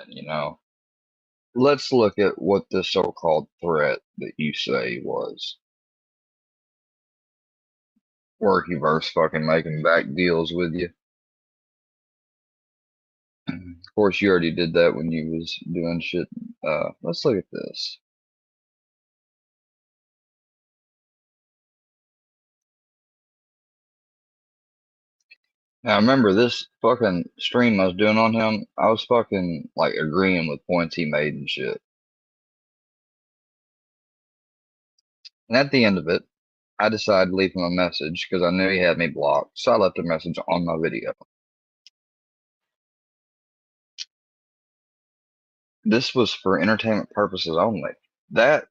moment. Let's look at what the so-called threat that you say was. Workyverse fucking making back deals with you. Of course, you already did that when you was doing shit. Let's look at this. Now, remember this fucking stream I was doing on him? I was fucking, like, agreeing with points he made and shit. And at the end of it, I decided to leave him a message because I knew he had me blocked. So I left a message on my video. This was for entertainment purposes only. That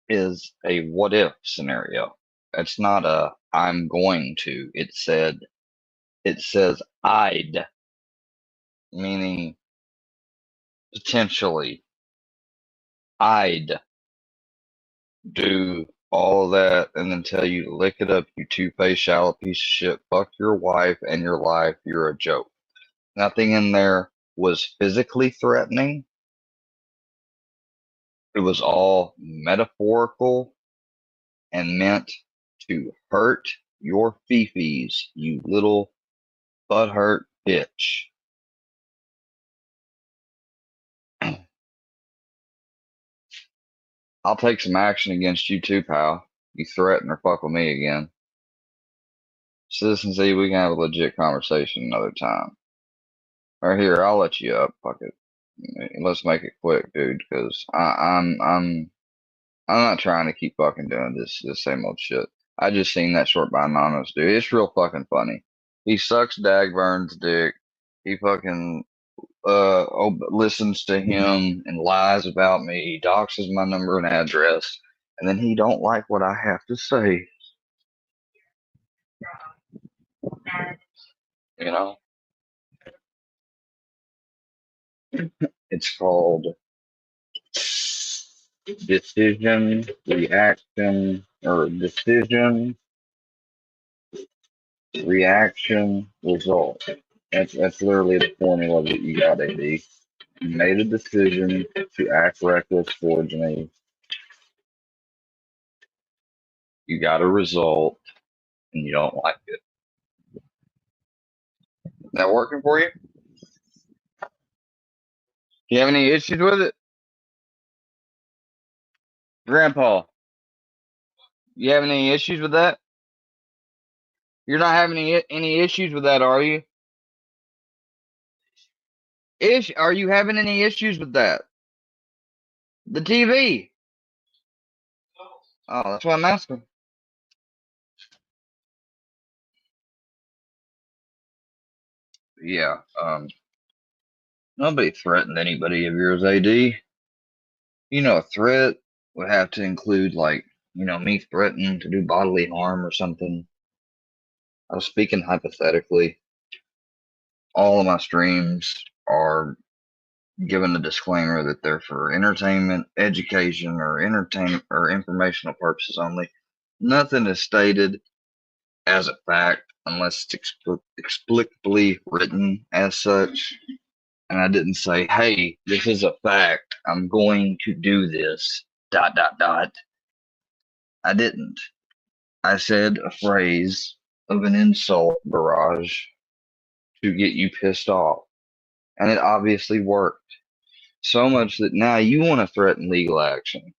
is a what if scenario. It's not a I'm going to. It says I'd, meaning potentially I'd do all of that and then tell you to lick it up, you two-faced shallow piece of shit. Fuck your wife and your life. You're a joke. Nothing in there was physically threatening. It was all metaphorical and meant to hurt your fifis, you little butthurt bitch. I'll take some action against you too, pal. You threaten or fuck with me again. Citizen Z, we can have a legit conversation another time. Right here, I'll let you up. Fuck it. Let's make it quick, dude, because I'm not trying to keep fucking doing this same old shit. I just seen that short by Anonymous, dude. It's real fucking funny. He sucks Dagburn's dick. He fucking listens to him and lies about me. He doxes my number and address, and then he don't like what I have to say. You know, it's called decision reaction or decision reaction result. That's literally the formula that you got, AD. You made a decision to act reckless towards me. You got a result, and you don't like it. Is that working for you? Do you have any issues with it? Grandpa, you have any issues with that? You're not having any issues with that, are you? Are you having any issues with that? The TV. Oh, that's what I'm asking. Yeah, nobody threatened anybody of yours, AD. A threat would have to include, like, me threatening to do bodily harm or something. I was speaking hypothetically. All of my streams are given a disclaimer that they're for entertainment, education, or entertainment or informational purposes only. Nothing is stated as a fact unless it's explicitly written as such. And I didn't say, hey, this is a fact. I'm going to do this, ... I didn't. I said a phrase of an insult barrage to get you pissed off. And it obviously worked. So much that now you want to threaten legal action.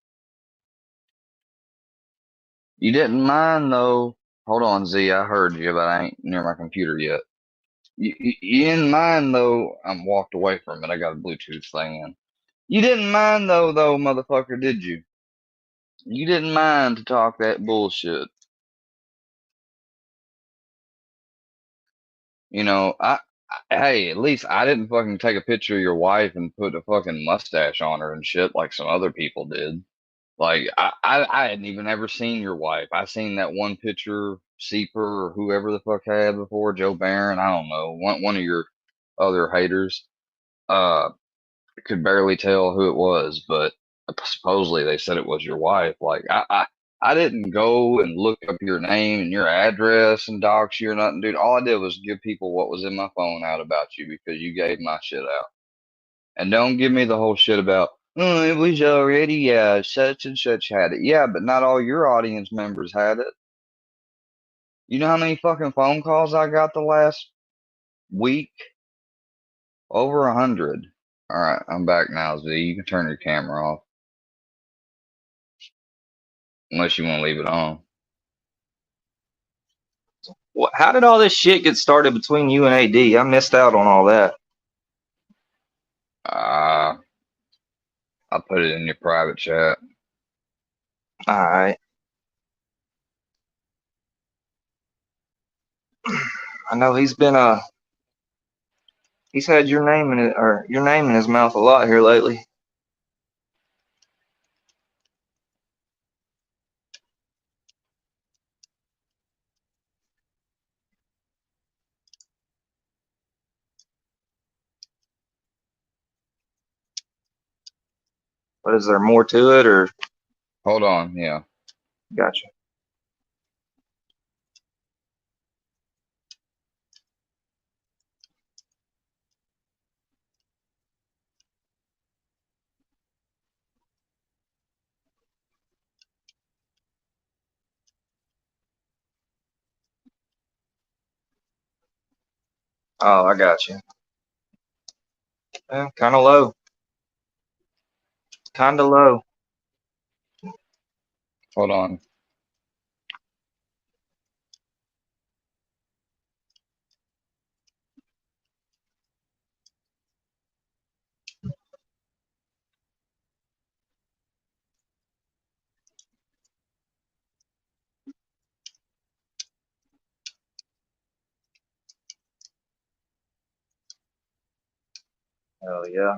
You didn't mind, though. Hold on, Z. I heard you, but I ain't near my computer yet. You didn't mind, though. I'm walked away from it. I got a Bluetooth thing in. You didn't mind, though, motherfucker, did you? You didn't mind to talk that bullshit. Hey, at least I didn't fucking take a picture of your wife and put a fucking mustache on her and shit like some other people did. Like, I hadn't even ever seen your wife. I seen that one picture, Seeper or whoever the fuck had before, Joe Barron, I don't know, one of your other haters. Could barely tell who it was, but supposedly they said it was your wife. Like, I didn't go and look up your name and your address and dox you or nothing, dude. All I did was give people what was in my phone out about you because you gave my shit out. And don't give me the whole shit about, oh, it was already, yeah, such and such had it. Yeah, but not all your audience members had it. You know how many fucking phone calls I got the last week? Over 100. All right, I'm back now, Z. You can turn your camera off. Unless you want to leave it on. How did all this shit get started between you and AD? I missed out on all that. I'll put it in your private chat. All right. I know he's been he's had your name in it, or your name in his mouth a lot here lately. But is there more to it, or? Hold on, yeah. Gotcha. Oh, I got you. Yeah, kind of low. Kind of low. Hold on. Hell yeah.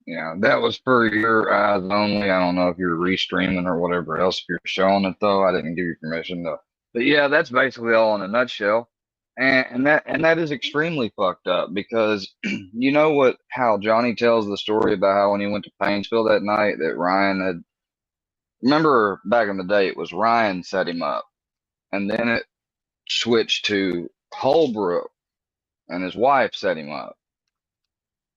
Yeah, that was for your eyes only. I don't know if you're restreaming or whatever else. If you're showing it though, I didn't give you permission to. But yeah, that's basically all in a nutshell. And that is extremely fucked up because you know what? How Johnny tells the story about how when he went to Painesville that night that Ryan had. Remember back in the day, it was Ryan set him up, and then it switched to Holbrook and his wife set him up.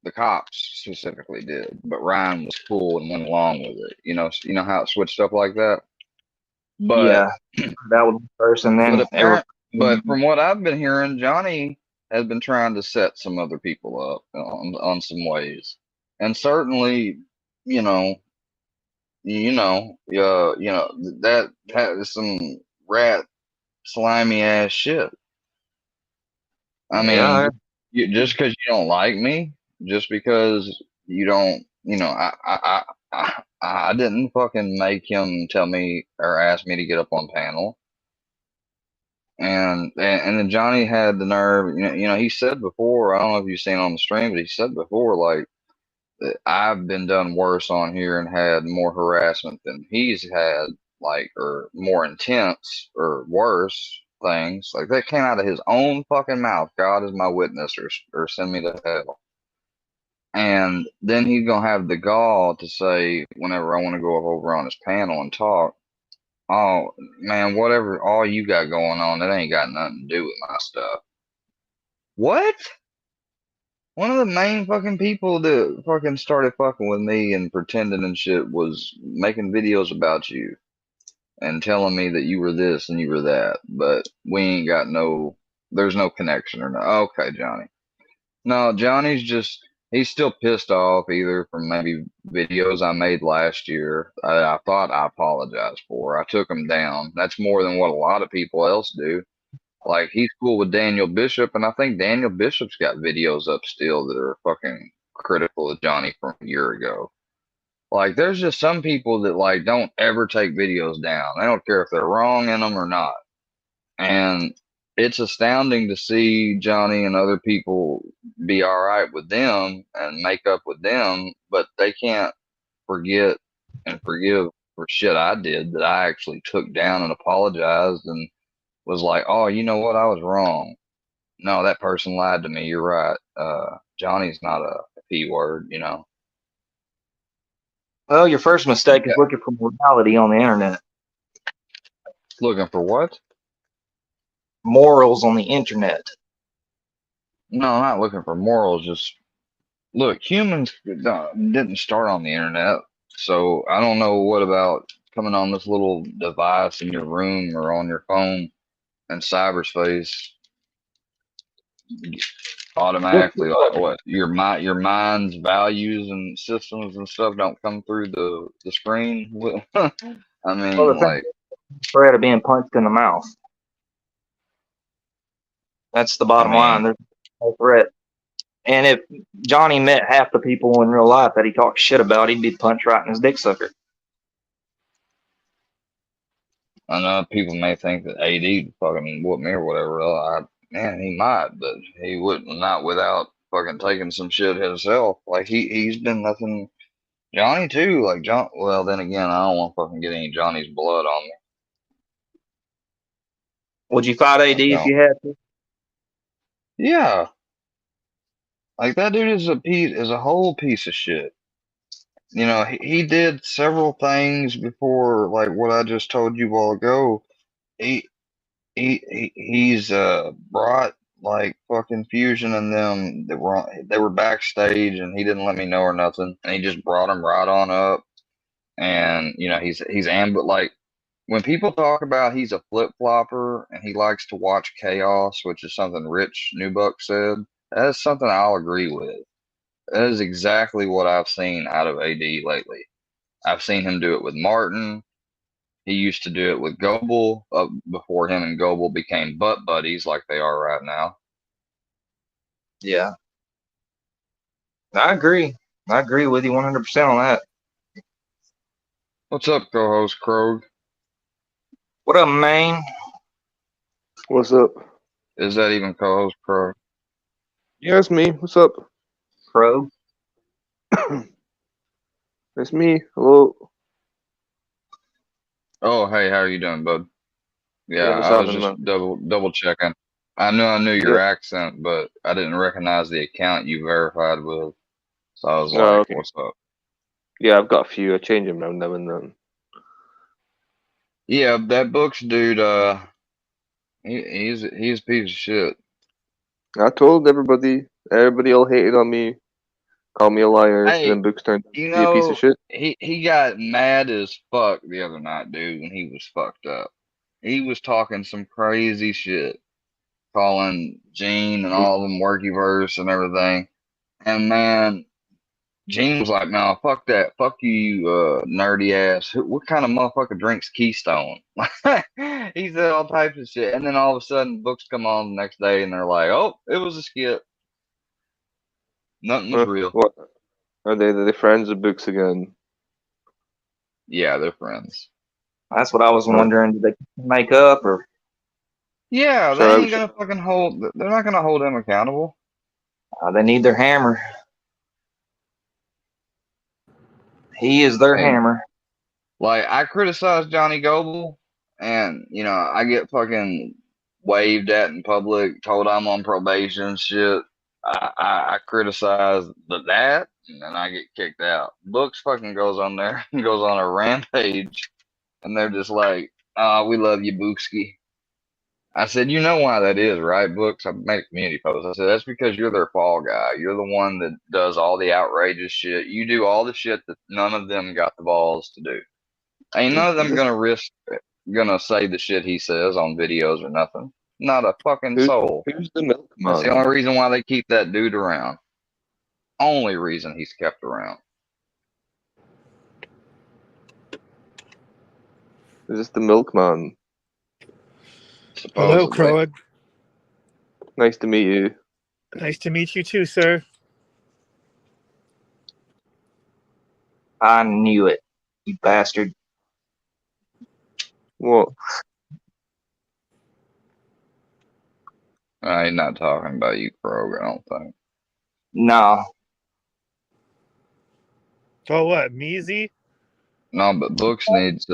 The cops specifically did, but Ryan was cool and went along with it. You know how it switched up like that. But Yeah. That was first, and but then apparent, but from what I've been hearing, Johnny has been trying to set some other people up on some ways, and certainly, you know, that is some rat slimy ass shit. I yeah. mean, just because you don't like me, just because you don't, I didn't fucking make him tell me or ask me to get up on panel. And then Johnny had the nerve, he said before, I don't know if you've seen on the stream, but he said before, like, that I've been done worse on here and had more harassment than he's had, like, or more intense or worse things. Like, that came out of his own fucking mouth. God is my witness, or send me to hell. And then he's gonna have the gall to say, whenever I want to go up over on his panel and talk, oh man, whatever all you got going on, that ain't got nothing to do with my stuff. What? One of the main fucking people that fucking started fucking with me and pretending and shit was making videos about you and telling me that you were this and you were that, but we ain't got there's no connection or no. Okay, Johnny. No, Johnny's just, he's still pissed off either from maybe videos I made last year. I thought I apologized for. I took him down. That's more than what a lot of people else do. Like, he's cool with Daniel Bishop, and I think Daniel Bishop's got videos up still that are fucking critical of Johnny from a year ago. Like, there's just some people that, like, don't ever take videos down. They don't care if they're wrong in them or not. And it's astounding to see Johnny and other people be all right with them and make up with them, but they can't forget and forgive for shit I did that I actually took down and apologized and was like, oh, you know what? I was wrong. No, that person lied to me. You're right. Johnny's not a P word. Well, your first mistake is Yeah. looking for morality on the internet. Looking for what? Morals on the internet. No, I'm not looking for morals. Just look, humans didn't start on the internet, so I don't know what about coming on this little device in your room or on your phone and cyberspace automatically, like what your mind's values and systems and stuff don't come through the screen. I Well, mean, the thing like, is, threat of being punched in the mouth. That's the I bottom line. mean, There's no threat. And if Johnny met half the people in real life that he talks shit about, he'd be punched right in his dick sucker. I know people may think that AD fucking whoop me or whatever. Well, man, he might, but he wouldn't not without fucking taking some shit himself. Like he's been nothing. Johnny too. Like John. Well, then again, I don't want to fucking get any Johnny's blood on me. Would you fight I AD if don't. you had to? Yeah, like that dude is a whole piece of shit. You know, he did several things before, like what I just told you a while ago. He he's brought like fucking Fusion and them that were they were backstage and he didn't let me know or nothing, and he just brought them right on up. And you know he's ambut like when people talk about he's a flip flopper and he likes to watch chaos, which is something Rich Newbuck said. That is something I'll agree with. That is exactly what I've seen out of AD lately. I've seen him do it with Martin. He used to do it with Goebel before him and Goebel became butt buddies like they are right now. Yeah, I agree. I agree with you 100% on that. What's up, co-host Krog? What up, man? What's up? Is that even co-host Krog? Yeah, it's me. What's up? Pro? It's me. Hello. Oh, hey, how are you doing, bud? Yeah, Yeah, what's I was happening, just man? double checking. I knew your Yeah. accent, but I didn't recognize the account you verified with. So I was Oh, like, okay. "What's up?" Yeah, I've got a few. I change them around now and then. Yeah, that Books dude. He's a piece of shit. I told everybody. Everybody all hated on me, called me a liar, and Hey, then Books turned out you to be a piece of know, shit. he got mad as fuck the other night, dude, when he was fucked up. He was talking some crazy shit, calling Gene and all of them workyverse and everything. And man, Gene was like, "No, fuck that, fuck you, nerdy ass. What kind of motherfucker drinks Keystone?" He said all types of shit, and then all of a sudden, books come on the next day, and they're like, "Oh, it was a skit. Nothing was real." What? Are they friends of Books again? Yeah, they're friends. That's what I was Uh, wondering. Did they make up or Yeah, they shout out, ain't gonna fucking hold. They're not gonna hold him accountable. they need their hammer? He is their Hey, hammer. like I criticize Johnny Goble, and you know I get fucking waved at in public, told I'm on probation and shit. I criticize that, and then I get kicked out. Books fucking goes on there, goes on a rampage, and they're just like, "Oh, we love you, Bookski." I said, "You know why that is, right, Books?" I made a community post. I said, "That's because you're their fall guy. You're the one that does all the outrageous shit. You do all the shit that none of them got the balls to do. Ain't none of them this, gonna say the shit he says on videos or nothing. Not a fucking who's soul. who's the That's the milkman? only reason why they keep that dude around. Only reason he's kept around. Is this the milkman? Hello, Supposedly. Croag. Nice to meet you. Nice to meet you too, sir. I knew it, you bastard. What? He's not talking about you, Krog, I don't think. No. Oh, what? Measy? No, but Books needs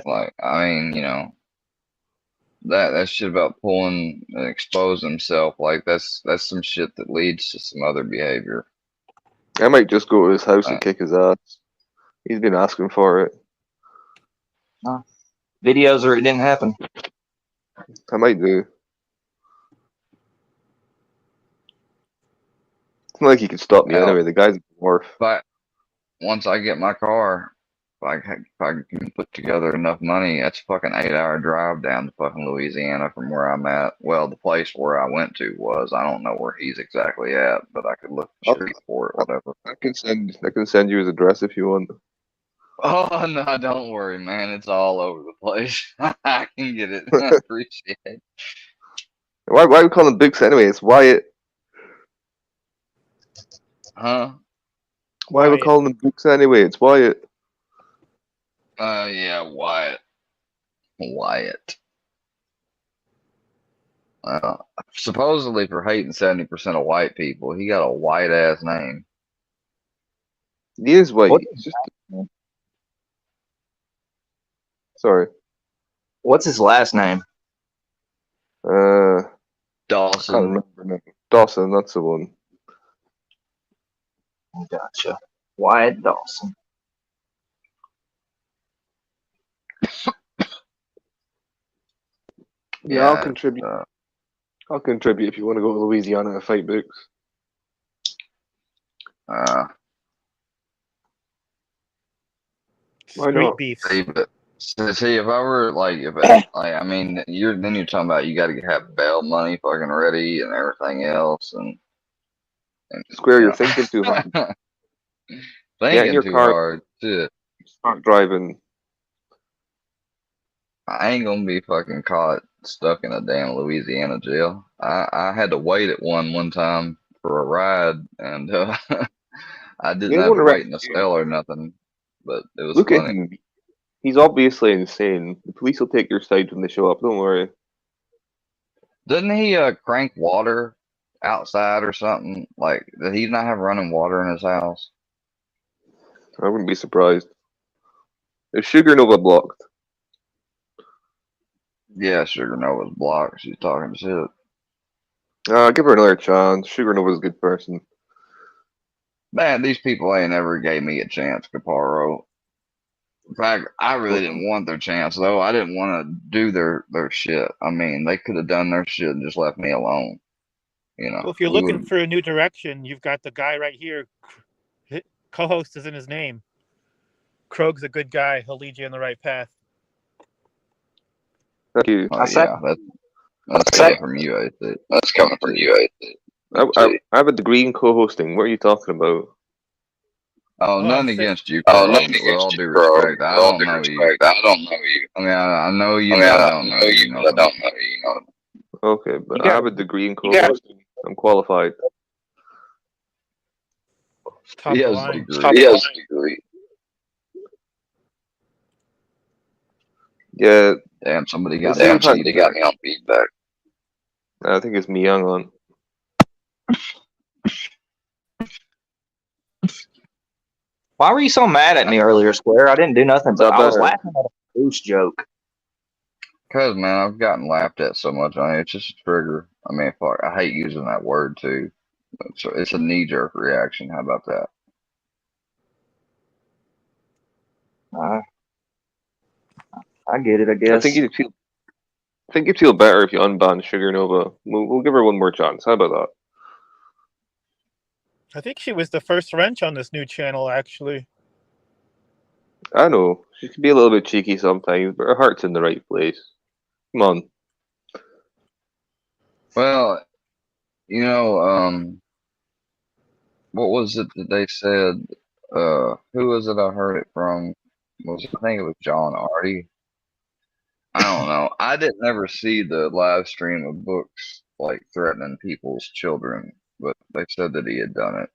like I mean, you know, that shit about pulling and expose himself, like that's some shit that leads to some other behavior. I might just go to his house Uh, and kick his ass. He's been asking for it. No. videos or it didn't happen. I might do. It's not like he could stop me Hell, anyway. The guy's a dwarf. but once I get my car, if I can put together enough money, that's a fucking 8-hour drive down to fucking Louisiana from where I'm at. Well, the place where I went to was. I don't know where he's exactly at, but I could look the I'll, streets for it, whatever. I can send you his address if you want. Oh no, don't worry, man. It's all over the place. I can get it. I appreciate it. Why we call him Books anyway? It's Wyatt. Huh? Why we Wyatt. calling him Books anyway? It's Wyatt. Yeah, Wyatt. Wyatt. Supposedly for hating 70% of white people, he got a white ass name. He is white. What- It's just sorry. What's his last name? I can't Dawson. remember now. Dawson, that's the one. Gotcha. Wyatt Dawson. Yeah, I'll Yeah, contribute. I'll contribute if you want to go to Louisiana and fight Books. uh, Why Street not? beefs. see, if I were like, I mean, you're talking about you got to have bail money fucking ready and everything else, and Square, you you're know. thinking too hard. Get in Thinking your too car, hard. Shit. start driving. I ain't gonna be fucking caught stuck in a damn Louisiana jail. I had to wait at one time for a ride, and I They didn't have won't to arrest wait in a you. cell or nothing, but it was Look at funny. him. He's obviously insane. The police will take your side when they show up. Don't worry. Didn't he crank water outside or something? Like, did he not have running water in his house? I wouldn't be surprised. Is Sugar Nova blocked? Yeah, Sugar Nova's blocked. She's talking shit. Give her another chance. Sugar Nova's a good person. Man, these people ain't ever gave me a chance, Caparo. In fact, I really didn't want their chance though. I didn't want to do their shit. I mean, they could have done their shit and just left me alone. You know, Well, if you're we looking would. for a new direction, you've got the guy right here. Co-host is in his name. Krog's a good guy. He'll lead you in the right path. Thank you. Oh yeah, that's coming from you, I think. That's coming from you, I think. I have a degree in co-hosting. What are you talking about? Oh, Oh, nothing I'm saying, against you, Crow. With all due respect, I don't know you. I don't know you. I mean, I know you, but I don't know you. You know what I mean? know you. Okay, but You I got- have a degree in co-hosting. I'm qualified. top He of the has a line. degree. He has a degree. Yeah, Damn, somebody got Damn, me on somebody got feedback. feedback. I think it's me young on. Why were you so mad at me earlier, Square? I didn't do nothing, Is that but I was better? laughing at a goose joke. Cause man, I've gotten laughed at so much on it. It's just a trigger. I mean, fuck, I hate using that word too. It's a knee-jerk reaction. How about that? I get it, I guess. I think you'd feel better if you unban Sugar Nova. We'll give her one more chance. How about that? I think she was the first wrench on this new channel, actually. I know she can be a little bit cheeky sometimes, but her heart's in the right place. Come on. Well, you know, what was it that they said? Who was it I heard it from? I think it was John Artie. I don't know. I didn't ever see the live stream of books like threatening people's children, but they said that he had done it.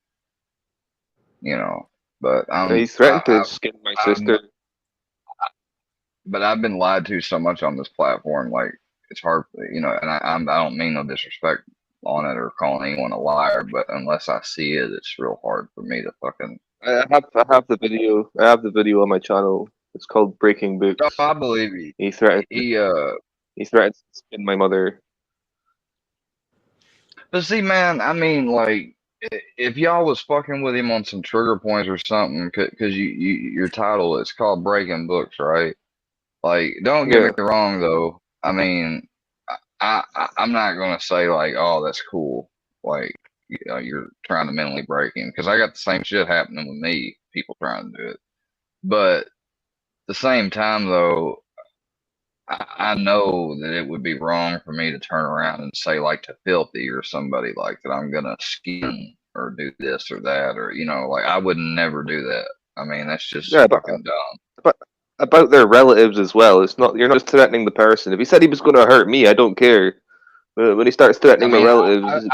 You know, but He's threatened to skin my sister. But I've been lied to so much on this platform, like it's hard, you know. And I don't mean no disrespect on it or calling anyone a liar, but unless I see it, it's real hard for me to fucking. I have the video. I have the video on my channel. It's called Breaking Books. Oh, I believe he. He threatened. He He threatened to spin my mother. But see, man, I mean, like, if y'all was fucking with him on some trigger points or something, because your title is called Breaking Books, right? Like, don't get me Yeah. wrong though. I mean, I'm not gonna say like, oh, that's cool. Like, you're trying to mentally break him because I got the same shit happening with me. People trying to do it, but at the same time though, I know that it would be wrong for me to turn around and say like to Filthy or somebody like that I'm gonna skin or do this or that or like I would never do that. I mean that's just Yeah, fucking dumb. but about their relatives as well. It's not you're not just threatening the person. If he said he was going to hurt me, I don't care. But when he starts I threatening my mean relatives,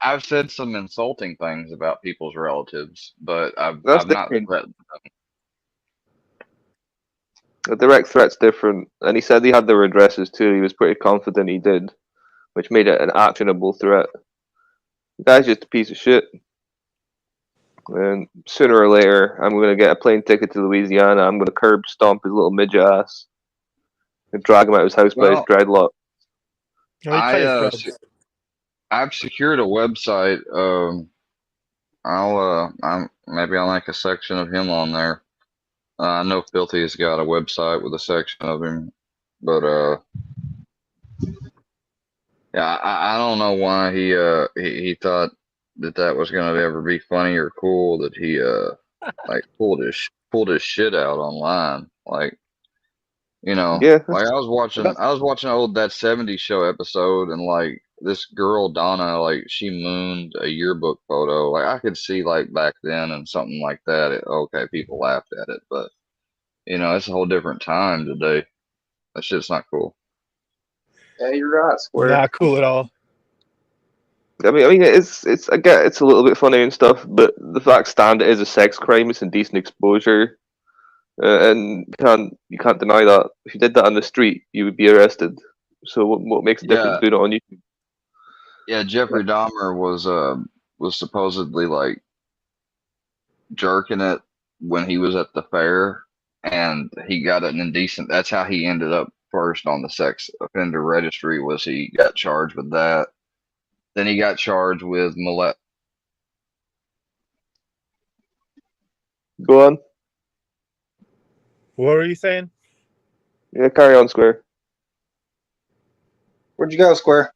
I've said some insulting things about people's relatives, but that's I've not different. threatened. A direct threat's different. And he said he had their addresses too. He was pretty confident he did, which made it an actionable threat. The guy's just a piece of shit. And sooner or later, I'm going to get a plane ticket to Louisiana. I'm going to curb stomp his little midget ass and drag him out of his house by his Well, dreadlock. No, he cut I his uh dreads. I've secured a website. I'm maybe I'll make a section of him on there. I know Filthy's got a website with a section of him, but yeah, I don't know why he thought that was gonna ever be funny or cool that he like pulled his shit out online. Like Yeah, like I was watching old That 70s Show episode and like this girl Donna like she mooned a yearbook photo. Like I could see like back then and something like that. Okay, people laughed at it, but it's a whole different time today. That shit's not cool. Yeah, you're right, Square. Not cool at all. I mean, it's I get it's a little bit funny and stuff, but the fact stand it is a sex crime. It's indecent exposure, and you can't deny that. If you did that on the street, you would be arrested. So what makes a difference Yeah, doing it on YouTube? yeah. Jeffrey Dahmer was supposedly like jerking it when he was at the fair, and he got an indecent. That's how he ended up first on the sex offender registry. Was he got charged with that? Then he got charged with molest. Go on. What were you saying? Yeah, carry on, Square. Where'd you go, Square?